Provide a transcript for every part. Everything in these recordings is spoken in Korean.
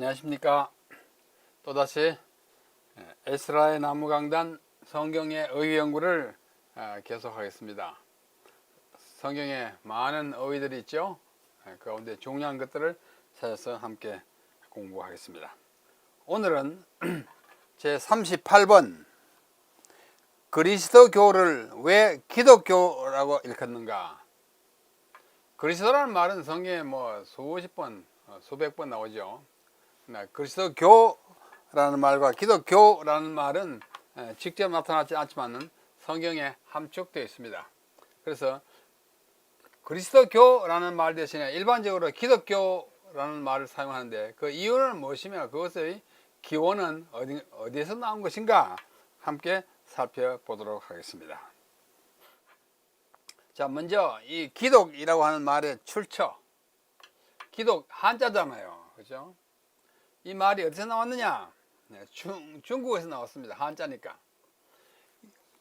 안녕하십니까. 또다시 에스라의 나무강단 성경의 어휘 연구를 계속하겠습니다. 성경에 많은 어휘들이 있죠. 그 가운데 중요한 것들을 찾아서 함께 공부하겠습니다. 오늘은 제 38번 그리스도교를 왜 기독교라고 일컫는가. 그리스도라는 말은 성경에 수십 번, 수백 번 나오죠. 그리스도교라는 말과 기독교라는 말은 직접 나타나지 않지만 성경에 함축되어 있습니다. 그래서 그리스도교라는 말 대신에 일반적으로 기독교라는 말을 사용하는데 그 이유는 무엇이며 그것의 기원은 어디에서 나온 것인가 함께 살펴보도록 하겠습니다. 자, 먼저 이 기독이라고 하는 말의 출처. 기독 한자잖아요. 그죠? 이 말이 어디서 나왔느냐? 중국에서 나왔습니다. 한자니까.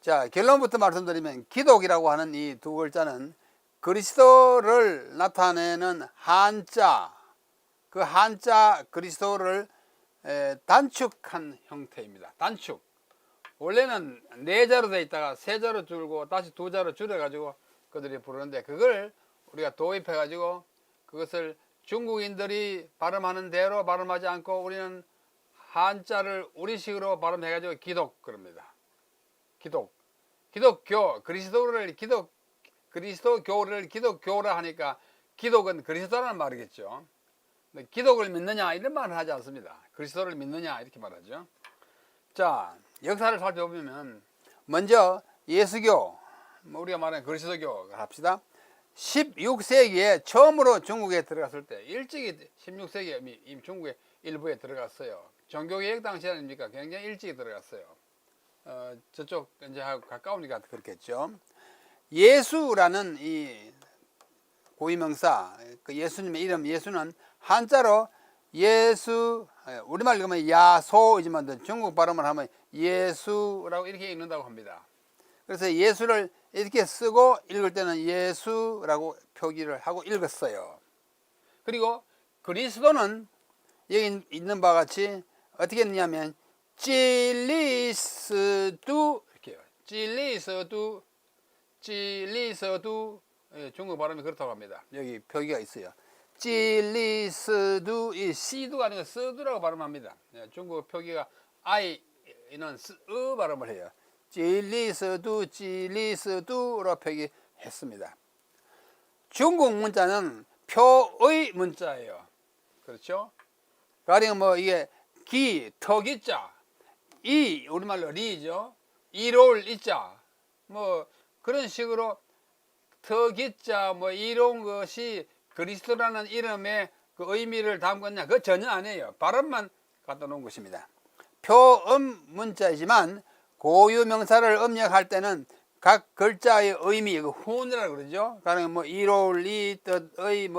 자, 결론부터 말씀드리면 기독이라고 하는 이 두 글자는 그리스도를 나타내는 한자, 그 한자 그리스도를 단축한 형태입니다. 단축. 원래는 네 자로 되어 있다가 세 자로 줄고 다시 두 자로 줄여가지고 그들이 부르는데 그걸 우리가 도입해가지고 그것을 중국인들이 발음하는 대로 발음하지 않고 우리는 한자를 우리식으로 발음해가지고 기독 그럽니다. 기독. 기독교. 그리스도교를 기독교라 하니까 기독은 그리스도라는 말이겠죠. 기독을 믿느냐 이런 말을 하지 않습니다. 그리스도를 믿느냐 이렇게 말하죠. 자, 역사를 살펴보면 먼저 예수교, 우리가 말하는 그리스도교 합시다. 16세기에 처음으로 중국에 들어갔을 때 일찍이 16세기에 이미 중국의 일부에 들어갔어요. 종교개혁 당시 아닙니까? 굉장히 일찍 들어갔어요. 저쪽 이제 하고 가까우니까 그렇겠죠. 예수라는 이 고유명사, 그 예수님의 이름 예수는 한자로 예수, 우리말 읽으면 야소이지만 중국 발음을 하면 예수라고 이렇게 읽는다고 합니다. 그래서 예수를 이렇게 쓰고 읽을 때는 예수라고 표기를 하고 읽었어요. 그리고 그리스도는 여기 있는 바와 같이 어떻게 했냐면 찔리스두 이렇게요. 찔리스두 중국 발음이 그렇다고 합니다. 여기 표기가 있어요. 찔리스두 이 시두가 아니고 스두라고 발음합니다. 중국 표기가 아이는 으 발음을 해요. 찔리스두로 표기했습니다. 중국 문자는 표의 문자예요. 그렇죠? 가령 이게 터기자, 이 우리말로 리죠. 이로울 이자, 그런 식으로 터기자, 이로운 것이 그리스도라는 이름의 그 의미를 담았냐? 그거 전혀 아니에요. 발음만 갖다 놓은 것입니다. 표음 문자이지만 고유 명사를 음력할 때는 각 글자의 의미, 훈이라고 그러죠. 가령 이로울 이 뜻의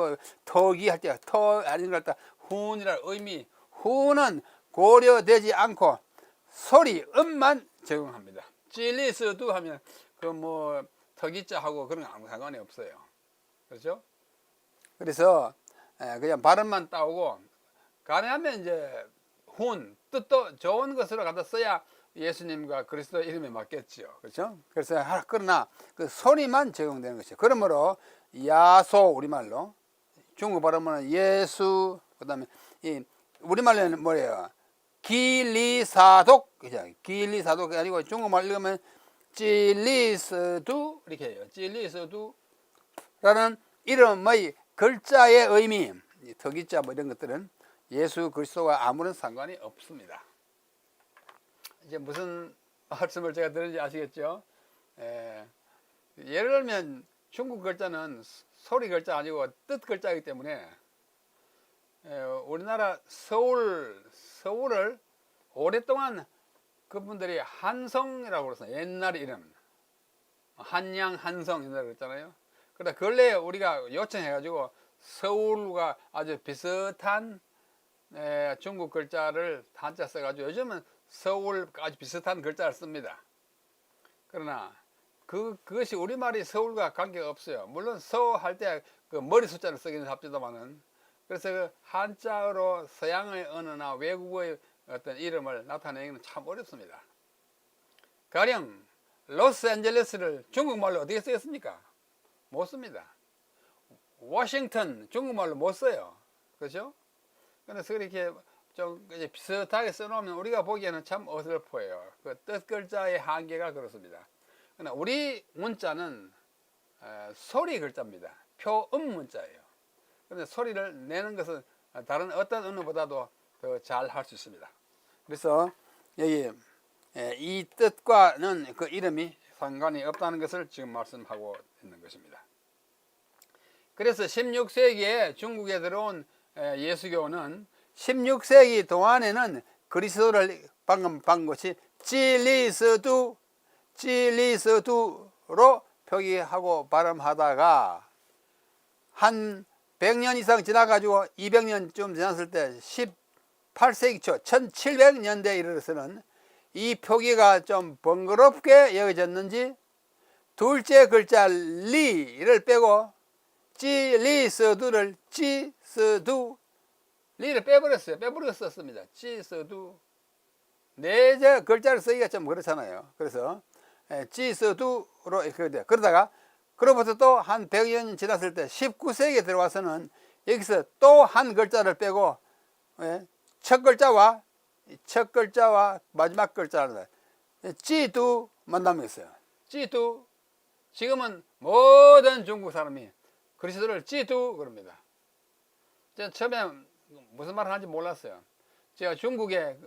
터기 할 때 터 아닌 것 같다. 훈이라 의미. 훈은 고려되지 않고 소리, 음만 적용합니다. 찔리스도 하면 터기자하고 그런 거 아무 상관이 없어요. 그렇죠? 그래서 그냥 발음만 따오고 가능하면 이제 훈, 뜻도 좋은 것으로 갖다 써야 예수님과 그리스도 이름에 맞겠죠. 그렇죠? 그래서 그러나 그 소리만 적용되는 것이죠. 그러므로 야소 우리말로 중국 발음은 예수 그다음에 이 우리말로는 뭐예요? 길리사독 그죠? 길리사독이 아니고 중국말 읽으면 찔리스두 이렇게 해요. 찔리스두라는 이름의 글자의 의미, 터기자 이런 것들은 예수 그리스도와 아무런 상관이 없습니다. 이제 무슨 말씀을 제가 드는지 아시겠죠? 예를 들면 중국 글자는 소리 글자 아니고 뜻 글자이기 때문에 우리나라 서울을 오랫동안 그분들이 한성이라고 그랬어요. 옛날 이름 한양 한성 옛날에 그랬잖아요. 그러다 근래에 우리가 요청해가지고 서울과 아주 비슷한 중국 글자를 한자 써가지고 요즘은 서울까지 비슷한 글자를 씁니다. 그러나 그것이 우리말이 서울과 관계가 없어요. 물론 서 할 때 그 머리 숫자를 쓰기는 합디다마는 그래서 그 한자어로 서양의 언어나 외국의 어떤 이름을 나타내기는 참 어렵습니다. 가령 로스앤젤레스를 중국말로 어떻게 쓰였습니까? 못 씁니다. 워싱턴 중국말로 못 써요. 그렇죠? 그래서 그렇게 좀 이제 비슷하게 써놓으면 우리가 보기에는 참 어설퍼요. 그 뜻 글자의 한계가 그렇습니다. 그러나 우리 문자는 소리 글자입니다. 표음 문자예요. 그런데 소리를 내는 것은 다른 어떤 언어보다도 더 잘 할 수 있습니다. 그래서 여기 이 뜻과는 그 이름이 상관이 없다는 것을 지금 말씀하고 있는 것입니다. 그래서 16세기에 중국에 들어온 예수교는 16세기 동안에는 그리스도를 방금 본 것이 찌리스두로 표기하고 발음하다가 한 100년 이상 지나가지고 200년쯤 지났을 때 18세기 초 1700년대에 이르러서는 이 표기가 좀 번거롭게 여겨졌는지 둘째 글자 리를 빼고 찌리스두를 찌스두 리를 빼버렸어요. 빼버리고 썼습니다. 찌스두 네 글자를 쓰기가 좀 그렇잖아요. 그래서 찌스두로 이렇게 돼요. 그러다가 그로부터 또 한 100여 년 지났을 때 19세기에 들어와서는 여기서 또 한 글자를 빼고 첫 글자와 마지막 글자를 찌두만 남았어요. 찌두. 지금은 모든 중국 사람이 그리스도를 찌두 그럽니다. 제가 처음에 무슨 말을 하는지 몰랐어요. 제가 중국에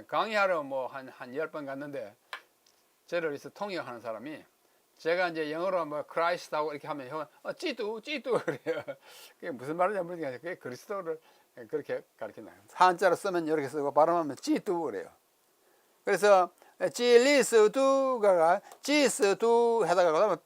강의하러 뭐 한 10번 갔는데 저를 위해서 통역하는 사람이 제가 이제 영어로 뭐 크라이스트하고 이렇게 하면 형은 찌두 그래요. 그게 무슨 말인지 모르겠어요. 그게 그리스도를 그렇게 가르치나요? 한자로 쓰면 이렇게 쓰고 발음하면 찌두 그래요. 그래서 찌리스두가 찌스두 해다가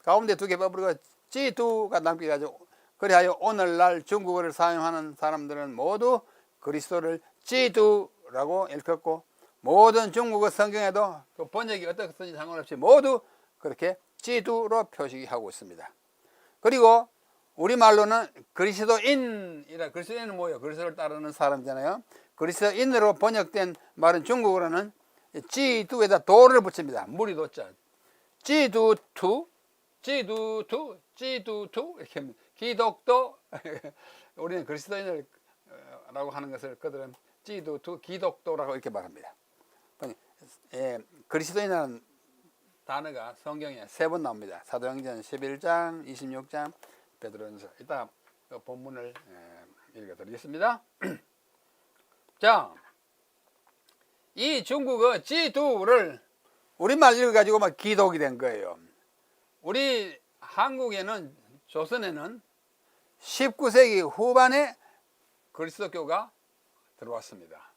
가운데 두 개 빼버리고 찌두가 남게 가지고 그래야 오늘날 중국어를 사용하는 사람들은 모두 그리스도를 찌두라고 일컫고 모든 중국어 성경에도 그 번역이 어떻든지 상관없이 모두 그렇게 찌두로 표시하고 있습니다. 그리고 우리말로는 그리스도인은 뭐예요? 그리스도를 따르는 사람이잖아요. 그리스도인으로 번역된 말은 중국어로는 찌두에다 도를 붙입니다. 무리 도자. 찌두투 이렇게 기독도 우리는 그리스도인이라고 하는 것을 그들은 찌두투 기독도라고 이렇게 말합니다. 그리스도인이라는 단어가 성경에 3번 나옵니다. 사도행전 11장, 26장, 베드로전서. 이따 본문을 읽어드리겠습니다. 자, 이 중국어 찌두를 우리말 읽어가지고 막 기독이 된 거예요. 우리 한국에는 조선에는 19세기 후반에 그리스도교가 들어왔습니다.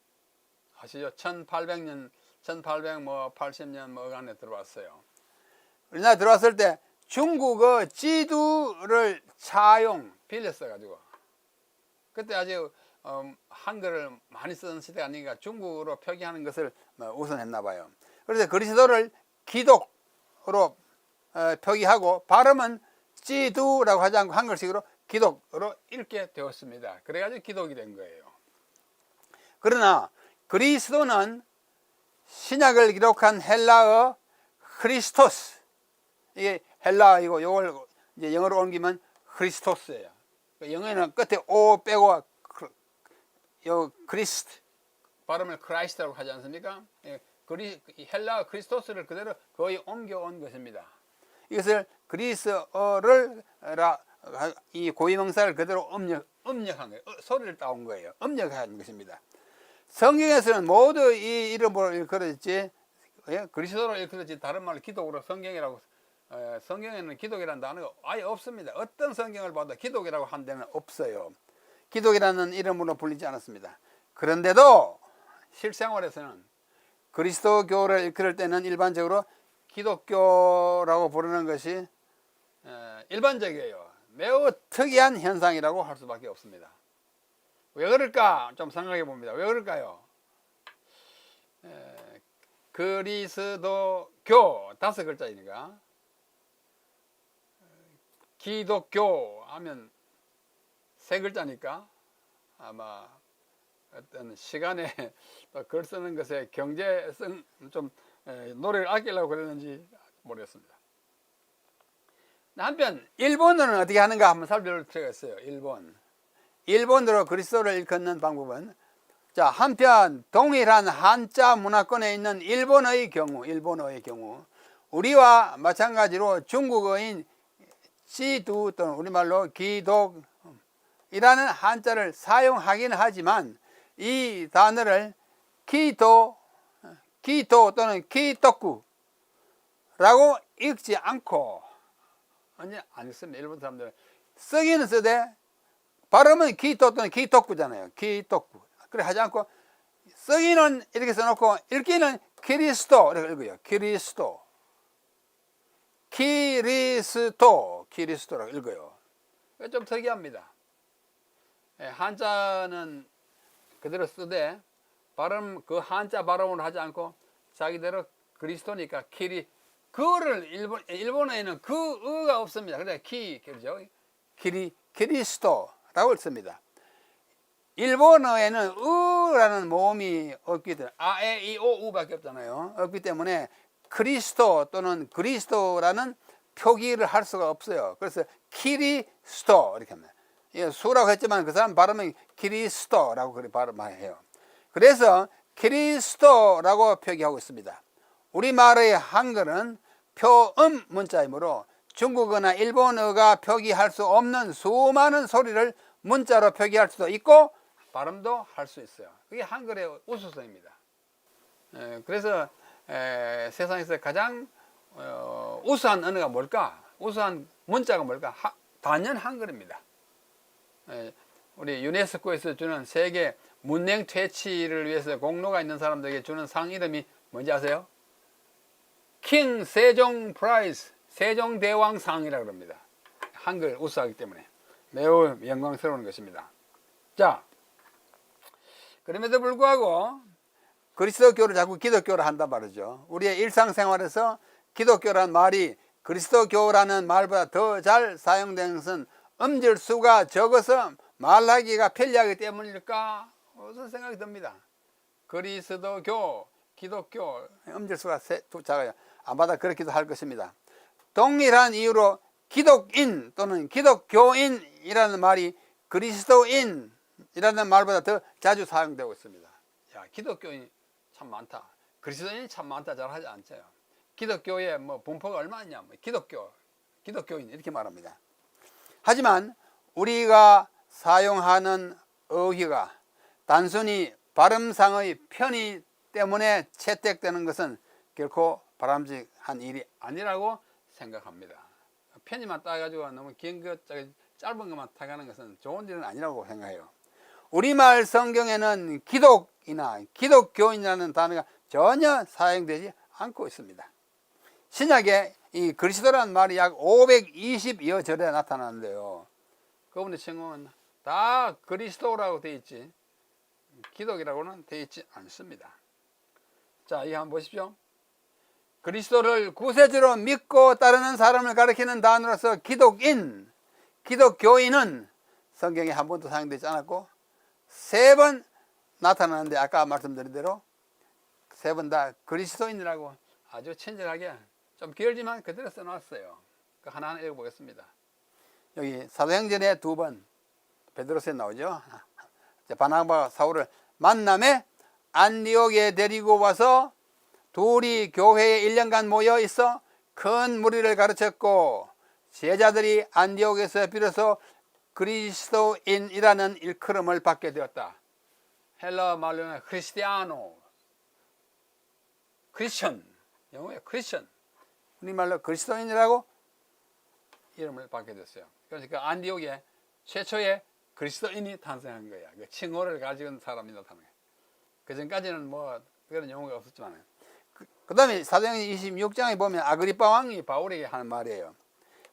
아시죠? 1800년, 1880년 뭐간에 들어왔어요. 우리나라 들어왔을 때 중국어 찌두를 빌렸어가지고 그때 아주 한글을 많이 쓰는 시대가 아니니까 중국어로 표기하는 것을 우선했나 봐요. 그래서 그리스도를 기독으로 표기하고 발음은 찌두라고 하지 않고 한글식으로 기독으로 읽게 되었습니다. 그래가지고 기독이 된 거예요. 그러나 그리스도는 신약을 기록한 헬라어 크리스토스, 이게 헬라어이고 이걸 이제 영어로 옮기면 크리스토스예요. 영어에는 끝에 O 빼고 크리스트 발음을 크라이스트라고 하지 않습니까? 헬라어 크리스토스를 그대로 거의 옮겨온 것입니다. 이것을 그리스어를 이 고유명사를 그대로 음력한 거예요. 소리를 따온 거예요. 음력한 것입니다. 성경에서는 모두 이 이름으로 일컬어졌지 그리스도로 일컬어졌지 다른 말로 기독으로 성경이라고 성경에는 기독이라는 단어가 아예 없습니다. 어떤 성경을 봐도 기독이라고 한 데는 없어요. 기독이라는 이름으로 불리지 않았습니다. 그런데도 실생활에서는 그리스도교를 일컬을 때는 일반적으로 기독교라고 부르는 것이 일반적이에요. 매우 특이한 현상이라고 할 수밖에 없습니다. 왜 그럴까? 좀 생각해 봅니다. 왜 그럴까요? 그리스도교 5글자이니까 기독교 하면 세 글자니까 아마 어떤 시간에 글 쓰는 것에 경제성 좀 노래를 아끼려고 그랬는지 모르겠습니다. 한편 일본어는 어떻게 하는가 한번 살펴볼 필요가 있어요. 일본어로 그리스도를 일컫는 방법은, 자, 한편 동일한 한자 문화권에 있는 일본어의 경우 우리와 마찬가지로 중국어인 시두 또는 우리말로 기독이라는 한자를 사용하긴 하지만 이 단어를 기도 또는 기독구라고 읽지 않고, 아니, 안 읽습니다. 일본 사람들은 쓰기는 쓰되 발음은 기도 또는 기독구잖아요. 기독구. 그래 하지 않고 쓰기는 이렇게 써놓고 읽기는 그리스도 이렇게 읽어요. 그리스도라고 읽어요. 좀 특이합니다. 한자는 그대로 쓰되 발음, 그 한자 발음으로 하지 않고 자기대로 그리스도니까 그를 일본어에는 그 의가 없습니다. 그래서 그렇죠? 그리스도라고 읽습니다. 일본어에는 으라는 모음이 없기 때문에 에, 이, 오, 우밖에 없잖아요. 없기 때문에 그리스도 또는 그리스도라는 표기를 할 수가 없어요. 그래서 키리스도 이렇게 합니다. 수라고 했지만 그 사람 발음은 키리스도라고 그렇게 발음해요. 그래서 키리스도라고 표기하고 있습니다. 우리말의 한글은 표음 문자이므로 중국어나 일본어가 표기할 수 없는 수많은 소리를 문자로 표기할 수도 있고 발음도 할 수 있어요. 그게 한글의 우수성입니다. 그래서 세상에서 가장 우수한 언어가 뭘까? 우수한 문자가 뭘까? 단연 한글입니다. 우리 유네스코에서 주는 세계 문맹 퇴치를 위해서 공로가 있는 사람들에게 주는 상 이름이 뭔지 아세요? 킹 세종 프라이즈, 세종대왕상이라고 합니다. 한글 우수하기 때문에 매우 영광스러운 것입니다. 자, 그럼에도 불구하고 그리스도교를 자꾸 기독교로 한단 말이죠. 우리의 일상생활에서 기독교라는 말이 그리스도교라는 말보다 더 잘 사용되는 것은 음절수가 적어서 말하기가 편리하기 때문일까? 무슨 생각이 듭니다. 그리스도교, 기독교, 음절수가 작아요. 아마도 그렇기도 할 것입니다. 동일한 이유로 기독인 또는 기독교인이라는 말이 그리스도인이라는 말보다 더 자주 사용되고 있습니다. 야, 기독교인 참 많다. 그리스도인이 참 많다. 잘 하지 않죠. 기독교의 뭐 분포가 얼마냐? 기독교인 이렇게 말합니다. 하지만 우리가 사용하는 어휘가 단순히 발음상의 편의 때문에 채택되는 것은 결코 바람직한 일이 아니라고 생각합니다. 편의만 따가지고 너무 긴 것, 짧은 것만 타가는 것은 좋은 일은 아니라고 생각해요. 우리말 성경에는 기독이나 기독교인이라는 단어가 전혀 사용되지 않고 있습니다. 신약에 이 그리스도라는 말이 약 520여 절에 나타나는데요. 그분의称呼는 다 그리스도라고 되어 있지 기독이라고는 되어 있지 않습니다. 자, 이 한번 보십시오. 그리스도를 구세주로 믿고 따르는 사람을 가리키는 단어로서 기독인, 기독교인은 성경에 한 번도 사용되지 않았고 3번 나타나는데 아까 말씀드린 대로 3번 다 그리스도인이라고 아주 친절하게 좀 길지만 그대로 써놨어요. 하나하나 읽어보겠습니다. 여기 사도행전에 2번 베드로서에 나오죠. 바나바와 사울을 만남에 안디옥에 데리고 와서 둘이 교회에 1년간 모여 있어 큰 무리를 가르쳤고 제자들이 안디옥에서 비로소 그리스도인이라는 일컬음을 받게 되었다. 헬라 말로는 크리스티아노, 크리스천, 영어에 크리스천, 우리말로 그리스도인이라고 이름을 받게 됐어요. 그러니까 안디옥에 최초의 그리스도인이 탄생한 거야. 그 칭호를 가지고 사람이 나타난 거야. 그 전까지는 뭐 그런 용어가 없었지만, 그 다음에 사도행전 26장에 보면 아그리파 왕이 바울에게 하는 말이에요.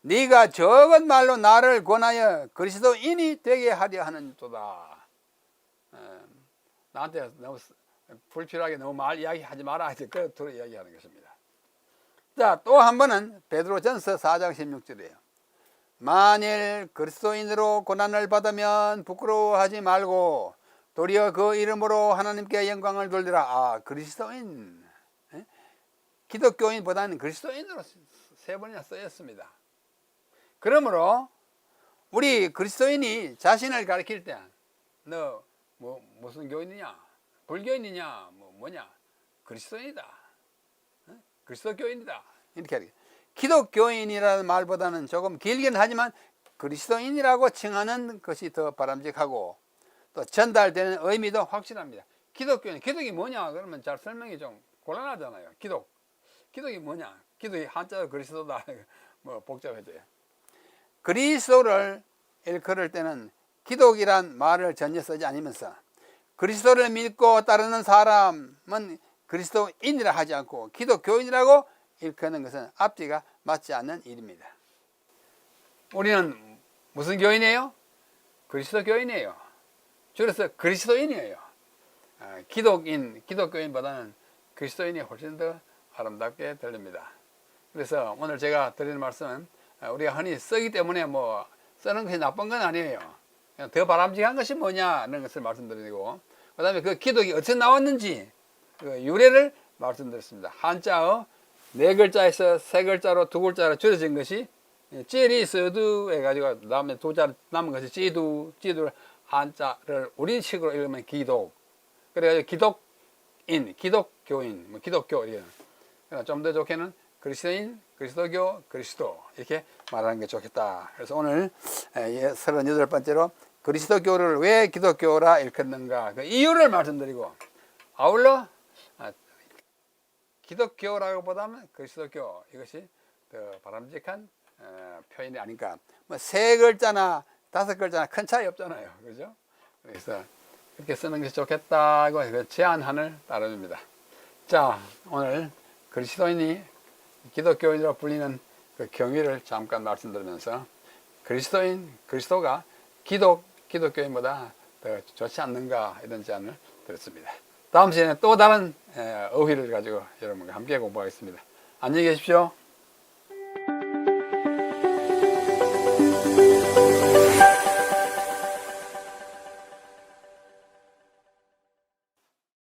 네가 적은 말로 나를 권하여 그리스도인이 되게 하려 하는도다. 나한테 너무 불필요하게 너무 말 이야기하지 마라. 그 둘이 이야기하는 것입니다. 자, 또 한 번은 베드로전서 4장 16절이에요. 만일 그리스도인으로 고난을 받으면 부끄러워하지 말고 도리어 그 이름으로 하나님께 영광을 돌리라. 아, 그리스도인, 기독교인보다는 그리스도인으로 세 번이나 쓰였습니다. 그러므로 우리 그리스도인이 자신을 가리킬 때 너 무슨 교인이냐, 불교인이냐, 뭐냐, 그리스도인이다, 그리스도교인이다, 이렇게 하죠. 기독교인이라는 말보다는 조금 길긴 하지만 그리스도인이라고 칭하는 것이 더 바람직하고 또 전달되는 의미도 확실합니다. 기독교인, 기독이 뭐냐 그러면 잘 설명이 좀 곤란하잖아요. 기독이 뭐냐, 기독이 한자로 그리스도다, 뭐 복잡해져요. 그리스도를 일컬을 때는 기독이란 말을 전혀 쓰지 않으면서 그리스도를 믿고 따르는 사람은 그리스도인이라 하지 않고 기독교인이라고 일컫는 것은 앞뒤가 맞지 않는 일입니다. 우리는 무슨 교인이에요? 그리스도교인이에요. 줄여서 그리스도인이에요. 기독교인보다는 그리스도인이 훨씬 더 아름답게 들립니다. 그래서 오늘 제가 드리는 말씀은 우리가 흔히 쓰기 때문에 뭐 쓰는 것이 나쁜 건 아니에요. 그냥 더 바람직한 것이 뭐냐는 것을 말씀드리고, 그 다음에 그 기독이 어디서 나왔는지 그 유래를 말씀드렸습니다. 한자어 네 글자에서 세 글자로 두 글자로 줄여진 것이 찌리 서두 해가지고 다음에 두 자 남은 것이 찌두를 한자를 우리식으로 읽으면 기독. 그래가지고 기독교인, 뭐 기독교 이렇게. 좀 더 좋게는 그리스도인, 그리스도교, 그리스도 이렇게 말하는 게 좋겠다. 그래서 오늘 38번째로 그리스도교를 왜 기독교라 일컫는가 그 이유를 말씀드리고, 아울러 기독교라고보다는 그리스도교 이것이 더 바람직한 표현이 아닐까. 뭐 세 글자나 다섯 글자나 큰 차이 없잖아요, 그죠? 그래서 그렇게 쓰는 것이 좋겠다고 그 제안안을 따릅니다. 자, 오늘 그리스도인이 기독교인으로 불리는 그 경위를 잠깐 말씀드리면서 그리스도가 기독교인보다 더 좋지 않는가 이런 제안을 드렸습니다. 다음 시간에 또 다른 어휘를 가지고 여러분과 함께 공부하겠습니다. 안녕히 계십시오.